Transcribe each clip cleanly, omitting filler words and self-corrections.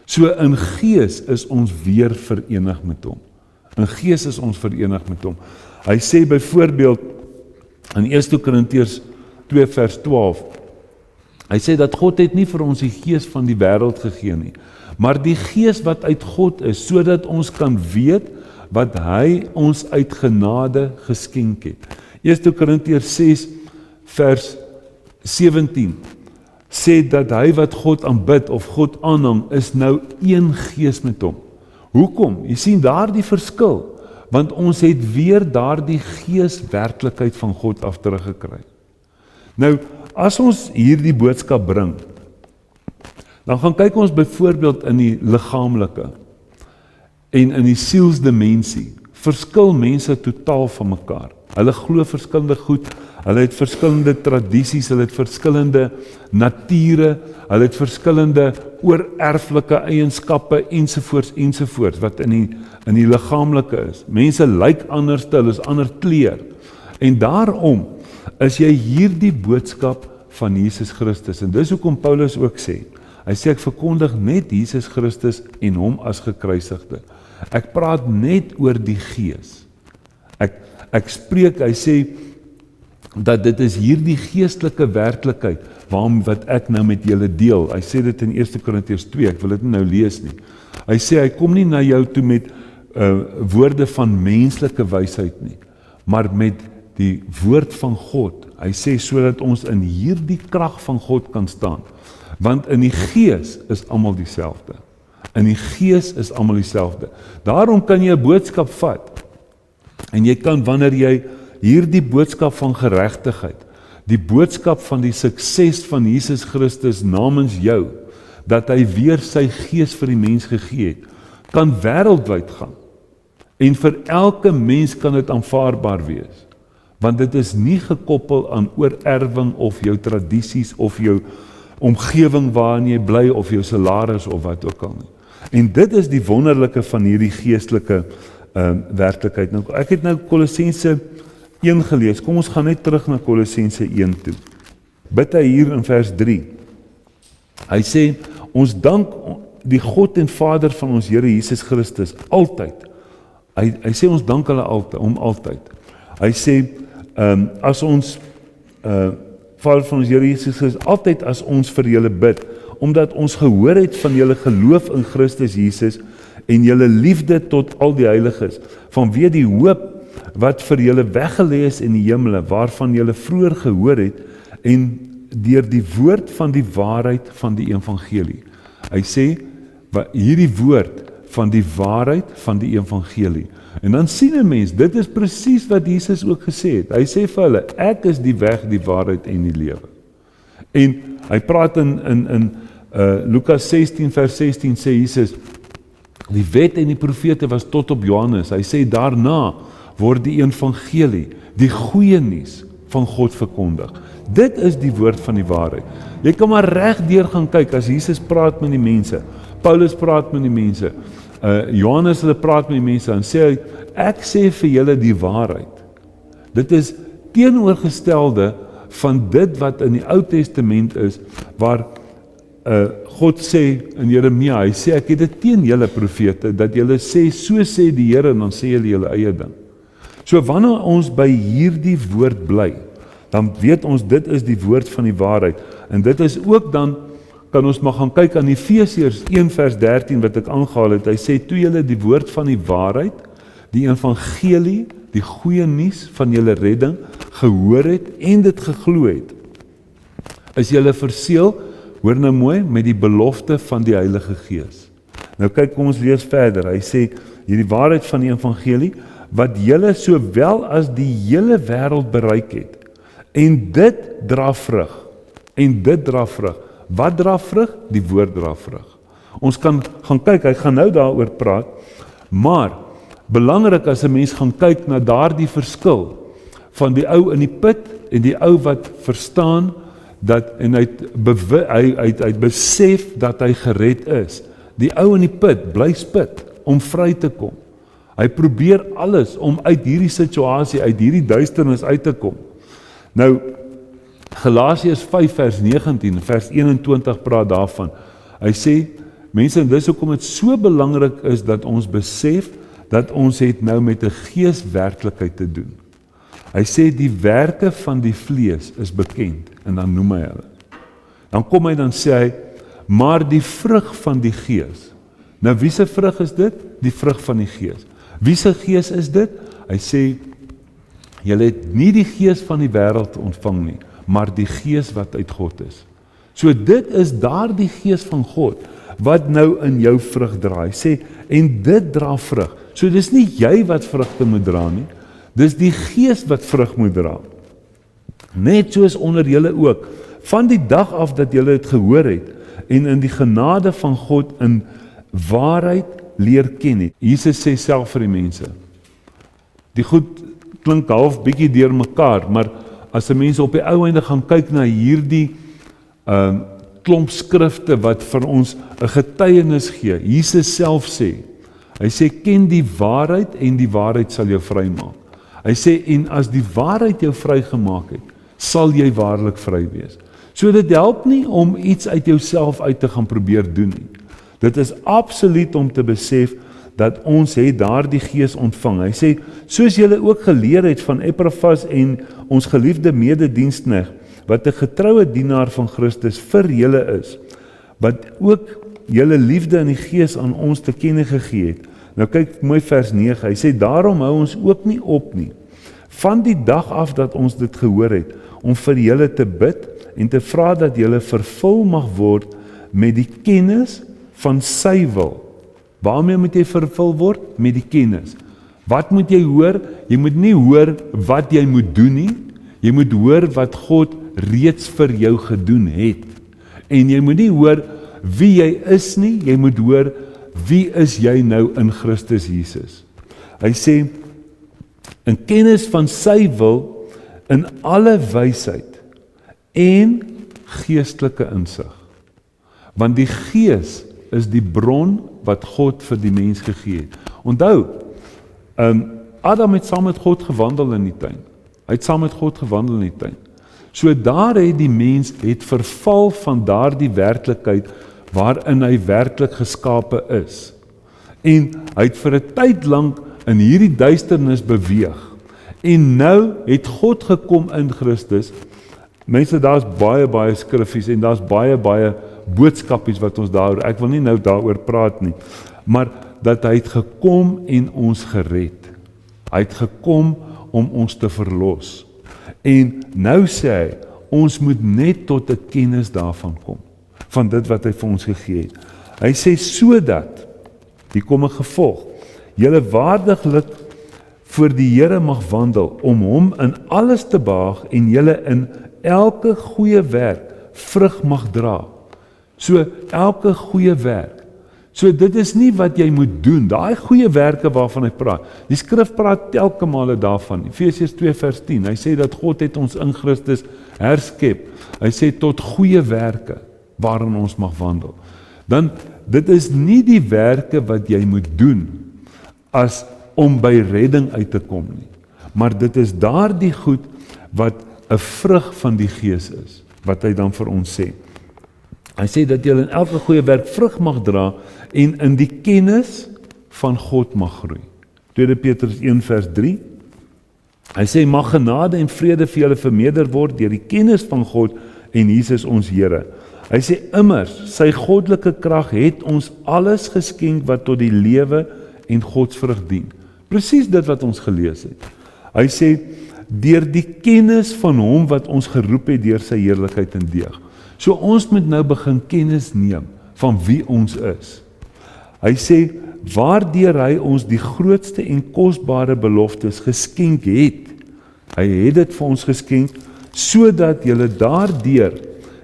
So in gees is ons weer verenig met hom. In gees is ons verenig met hom. Hy sê byvoorbeeld in 1 Korintiërs 2 vers 12, hy sê dat God het nie vir ons die gees van die wêreld gegee nie, maar die gees wat uit God is, sodat ons kan weet wat hy ons uit genade geskenk het. 1 Korintiërs 6 vers 17 sê dat hy wat God aanbid of God aanhang, is nou een gees met hom. Hoekom? Jy sien daar die verskil, want ons het weer daar die geeswerklikheid van God af teruggekry. Nou, as ons hierdie boodskap bring, dan gaan kyk ons byvoorbeeld in die liggaamlike en in die sielsdimensie, verskil mense totaal van mekaar. Hulle glo verskillende goed, hulle het verskillende tradisies, hulle het verskillende nature, hulle het verskillende oorerflike eienskappe ensovoorts wat in die liggaamlike is. Mense lyk anders, hulle is ander kleur. En daarom is jy hierdie boodskap van Jesus Christus. En dis hoekom Paulus ook sê, hy sê ek verkondig net Jesus Christus en hom as gekruisigde. Ek praat net oor die gees. Ek spreek, hy sê, dat dit is hierdie geestelike werklikheid, wat ek nou met julle deel. Hy sê dit in 1 Korintiërs 2, ek wil dit nou lees nie. Hy sê, hy kom nie na jou toe met woorde van menslike wysheid nie, maar met die woord van God. Hy sê, sodat ons in hierdie krag van God kan staan. Want in die gees is almal dieselfde. In die gees is almal dieselfde. Daarom kan jy 'n boodskap vat, en jy kan, wanneer jy hierdie boodskap van geregtigheid, die boodskap van die sukses van Jesus Christus namens jou, dat hy weer sy gees vir die mens gegee het, kan wêreldwyd gaan. En vir elke mens kan dit aanvaarbaar wees. Want dit is nie gekoppel aan oorerwing of jou tradisies of jou omgewing waarin jy bly of jou salaris of wat ook al nie. En dit is die wonderlike van hierdie geestelike werklikheid. Nou, ek het nou Kolossense 1 gelees. Kom ons gaan net terug na Kolossense 1 toe. Bid hy hier in vers 3. Hy sê, ons dank die God en Vader van ons Here Jesus Christus altyd. Hy sê ons dank hulle altyd. Hy sê, as ons Vader van ons Here Jesus Christus, altyd as ons vir julle bid, omdat ons gehoor het van julle geloof in Christus Jesus en julle liefde tot al die heiliges, vanweë die hoop wat vir julle weggelê is in die hemele, waarvan julle vroeër gehoor het, en deur die woord van die waarheid van die evangelie. Hy sê, hierdie woord van die waarheid van die evangelie. En dan sien 'n mens, dit is presies wat Jesus ook gesê het. Hy sê vir hulle, ek is die weg, die waarheid en die lewe. En hy praat in Lukas 16 vers 16 sê Jesus, die wet en die profete was tot op Johannes. Hy sê daarna word die evangelie, die goeie nuus van God verkondig. Dit is die woord van die waarheid. Jy kan maar reg deur gaan kyk as Jesus praat met die mense. Paulus praat met die mense. Johannes hulle praat met die mense en sê hy, ek sê vir julle die waarheid. Dit is teenoorgestelde van dit wat in die Ou Testament is, waar God sê in Jeremia, hy sê ek het dit teen julle profete, dat julle sê, so sê die Here, en dan sê julle julle eie ding. So wanneer ons by hierdie woord bly, dan weet ons dit is die woord van die waarheid. En dit is ook dan, kan ons maar gaan kyk aan Efesiërs 1 vers 13 wat ek aangehaal het. Hy sê, toe julle die woord van die waarheid, die evangelie, die goeie nuus van julle redding, gehoor het en dit geglo het, is julle verseël, hoor nou mooi, met die belofte van die Heilige Gees. Nou kyk, kom ons lees verder. Hy sê, hierdie waarheid van die evangelie, wat julle sowel as die hele wêreld bereik het. En dit dra vrug. En dit dra vrug. Wat dra vrug? Die woord dra vrug. Ons kan gaan kyk, hy gaan nou daaroor praat, maar belangrik as 'n mens gaan kyk na daardie verskil van die ou in die put en die ou wat verstaan dat en hy het besef dat hy gered is. Die ou in die put bly spit om vry te kom. Hy probeer alles om uit hierdie situasie, uit hierdie duisternis uit te kom. Nou, Galasiërs 5 vers 19, vers 21 praat daarvan. Hy sê, mense, en dis hoekom dit so belangrik is dat ons besef dat ons het nou met 'n geeswerklikheid te doen. Hy sê die werke van die vlees is bekend en dan noem hy hulle. Dan kom hy dan sê hy, maar die vrug van die gees. Nou wie se vrug is dit? Die vrug van die gees. Wie se gees is dit? Hy sê, julle het nie die gees van die wêreld ontvang nie, maar die gees wat uit God is. So dit is daardie gees van God, wat nou in jou vrug dra. Hy sê, en dit dra vrug. So dis nie jy wat vrugte moet dra nie, dis die gees wat vrug moet dra. Net soos onder julle ook, van die dag af dat julle het gehoor het, en in die genade van God in waarheid leer ken het. Jesus sê self vir die mense, die goed klink half bietjie deur mekaar, maar as 'n mens op die ou einde gaan kyk na hierdie klomp skrifte wat vir ons 'n getuienis gee, Jesus self sê, hy sê, ken die waarheid en die waarheid sal jou vrymaak. Hy sê, en as die waarheid jou vrygemaak het, sal jy waarlik vry wees. So dit help nie om iets uit jouself uit te gaan probeer doen nie. Dit is absoluut om te besef dat ons het daardie gees ontvang. Hy sê, soos julle ook geleer het van Epaphras en ons geliefde medediensknegt, wat 'n getroue dienaar van Christus vir julle is, wat ook julle liefde in die gees aan ons te kenne gegee het. Nou kyk mooi vers 9, hy sê, daarom hou ons ook nie op nie, van die dag af dat ons dit gehoor het, om vir julle te bid, en te vra dat julle vervul mag word met die kennis van sy wil. Waarmee moet jy vervul word? Met die kennis. Wat moet jy hoor? Jy moet nie hoor wat jy moet doen nie, jy moet hoor wat God reeds vir jou gedoen het. En jy moet nie hoor wie jy is nie, jy moet hoor wie is jy nou in Christus Jesus. Hy sê, in kennis van sy wil, in alle wysheid, en geestelike insig. Want die gees is die bron wat God vir die mens gegee het. Onthou, Adam het saam met God gewandel in die tuin. Hy het saam met God gewandel in die tuin. So daar het die mens het verval van daardie werklikheid waarin hy werklik geskape is. En hy het vir 'n tyd lank in hierdie duisternis beweeg. En nou het God gekom in Christus. Mense, daar's baie skriffies en daar's baie boodskapies wat ons daaroor, ek wil nie nou daaroor praat nie, maar dat hy het gekom en ons gered. Hy het gekom om ons te verlos. En nou sê hy, ons moet net tot 'n kennis daarvan kom, van dit wat hy vir ons gegee het. Hy sê, sodat, hier kom 'n gevolg, julle waardiglik voor die Here mag wandel, om hom in alles te behaag en julle in elke goeie werk vrug mag dra. So elke goeie werk. So dit is nie wat jy moet doen, daai goeie werke waarvan hy praat. Die skrif praat telke male daarvan. Efesiërs 2 vers 10. Hy sê dat God het ons in Christus herskep. Hy sê tot goeie werke waarin ons mag wandel. Dan dit is nie die werke wat jy moet doen as om by redding uit te kom nie. Maar dit is daardie goed wat 'n vrug van die Gees is, wat hy dan vir ons sê. Hy sê dat jy in elke goeie werk vrug mag dra en in die kennis van God mag groei. 2 Petrus 1 vers 3. Hy sê, mag genade en vrede vir julle vermeerder word deur die kennis van God en Jesus ons Here. Hy sê immers, sy goddelike krag het ons alles geskenk wat tot die lewe en godsvrug dien. Presies dit wat ons gelees het. Hy sê, deur die kennis van hom wat ons geroep het deur sy heerlikheid en deeg. So ons moet nou begin kennis neem van wie ons is. Hy sê, waardeur hy ons die grootste en kosbare beloftes geskenk het. Hy het dit vir ons geskenk, sodat julle daardeur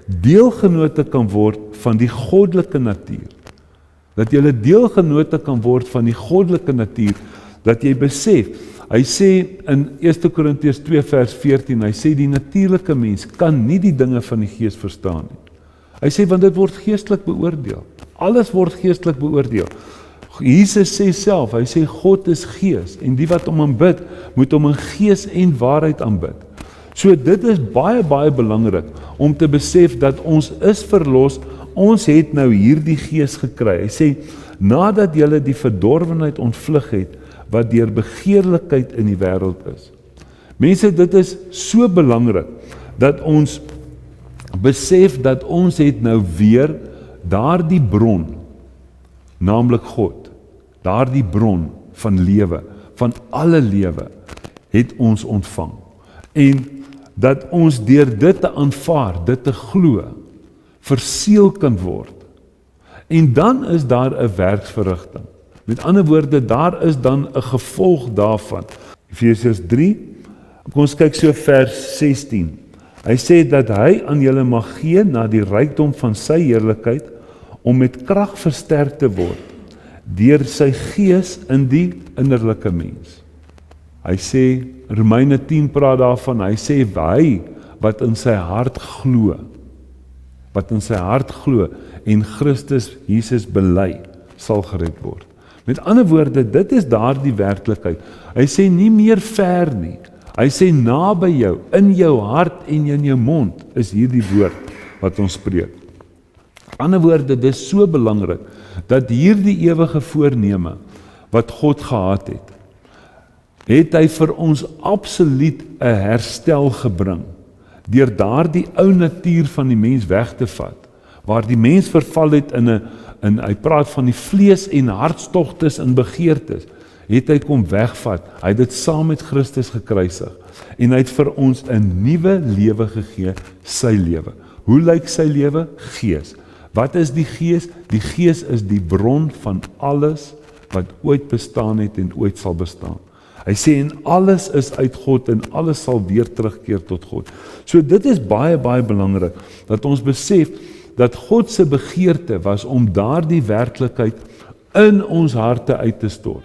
deelgenote kan word van die goddelike natuur. Dat julle deelgenote kan word van die goddelike natuur, dat jy besef, hy sê in 1 Korintiërs 2 vers 14, hy sê die natuurlike mens kan nie die dinge van die Gees verstaan nie. Hy sê, want dit word geestelik beoordeel. Alles word geestelik beoordeel. Jesus sê self, hy sê God is Gees, en die wat hom aanbid, moet hom in gees en waarheid aanbid. So dit is baie belangrik, om te besef dat ons is verlos, ons het nou hierdie gees gekry. Hy sê, nadat julle die verdorwenheid ontvlug het, wat deur begeerlikheid in die wêreld is. Mense, dit is so belangrik, dat ons besef dat ons het nou weer daardie bron, naamlik God, daardie bron van lewe, van alle lewe, het ons ontvang. En dat ons deur dit te aanvaar, dit te glo, verseël kan word. En dan is daar 'n werksverrigting. Met ander woorde, daar is dan 'n gevolg daarvan. Efesiërs 3, kom ons kyk so vers 16. Hy sê dat hy aan julle mag gee na die rykdom van sy heerlikheid, om met krag versterk te word, deur sy gees in die innerlike mens. Hy sê, Romeine 10 praat daarvan, hy sê, hy wat in sy hart glo, en Christus Jesus bely, sal gered word. Met ander woorde, dit is daardie werklikheid. Hy sê nie meer ver nie. Hy sê naby jou, in jou hart en in jou mond, is hierdie woord wat ons spreek. Met ander woorde, dit is so belangrik, dat hierdie ewige voorneme, wat God gehad het hy vir ons absoluut 'n herstel gebring, deur daardie ou natuur van die mens weg te vat, waar die mens verval het hy praat van die vlees en hartstogtes en begeertes, het hy kom wegvat, hy het dit saam met Christus gekruisig, en hy het vir ons 'n nuwe lewe gegee, sy lewe. Hoe lyk sy lewe? Gees. Wat is die Gees? Die Gees is die bron van alles wat ooit bestaan het en ooit sal bestaan. Hy sê, en alles is uit God en alles sal weer terugkeer tot God. So dit is baie, baie belangrik, dat ons besef, dat God se begeerte was om daardie werklikheid in ons harte uit te stort.